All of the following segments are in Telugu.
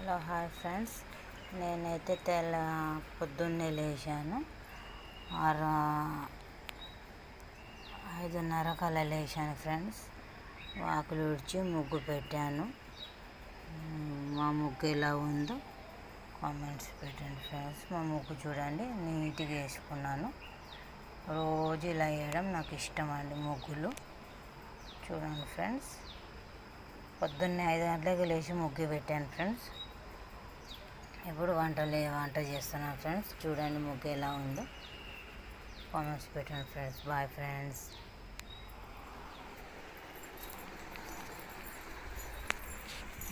హలో హాయ్ ఫ్రెండ్స్, నేనైతే పొద్దున్నే లేచాను. 5:30 కల్లా లేచాను ఫ్రెండ్స్. వాకిలి ఊడ్చి ముగ్గు పెట్టాను. మా ముగ్గు ఎలా ఉందో కామెంట్స్ పెట్టండి ఫ్రెండ్స్. మా ముగ్గు చూడండి, నీట్గా వేసుకున్నాను. రోజు ఇలా వేయడం నాకు ఇష్టం అండి. ముగ్గులు చూడండి ఫ్రెండ్స్. పొద్దున్నే 5 గంటలకు లేచి ముగ్గు పెట్టాను ఫ్రెండ్స్. ఇప్పుడు వంట చేస్తున్నాను ఫ్రెండ్స్. చూడండి ముగ్గు ఎలా ఉందో కామెంట్స్ పెట్టండి ఫ్రెండ్స్. Bye friends.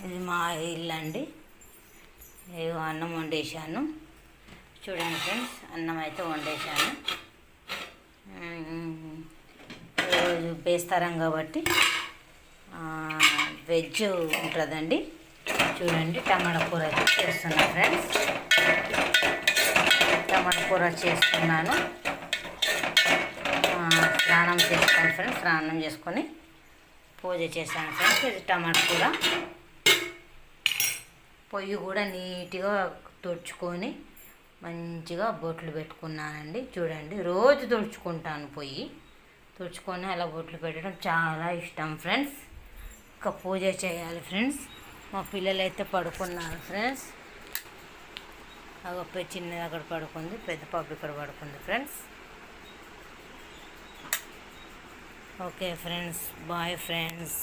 ఇది మా ఇల్లు అండి. అన్నం వండేసాను చూడండి ఫ్రెండ్స్. అన్నం అయితే వండేసాను. రోజు బేస్తారం కాబట్టి వెజ్ ఉంటుందండి. చూడండి టమాటా కూర అయితే చేస్తున్నాను ఫ్రెండ్స్. టమాటా కూర చేస్తున్నాను. స్నానం చేసుకోండి ఫ్రెండ్స్. స్నానం చేసుకొని పూజ చేశాను ఫ్రెండ్స్. ఇది టమాటా కూర. పొయ్యి కూడా నీట్గా తుడుచుకొని మంచిగా బొట్లు పెట్టుకున్నానండి. చూడండి రోజు తుడుచుకుంటాను. పొయ్యి తుడుచుకొని అలా బొట్లు పెట్టడం చాలా ఇష్టం ఫ్రెండ్స్. ఇంకా పూజ చేయాలి ఫ్రెండ్స్. మా పిల్లలు అయితే పడుకున్నారు ఫ్రెండ్స్. చిన్నది అక్కడ పడుకుంది, పెద్ద పాప ఇక్కడ పడుకుంది friends. Okay friends, bye friends.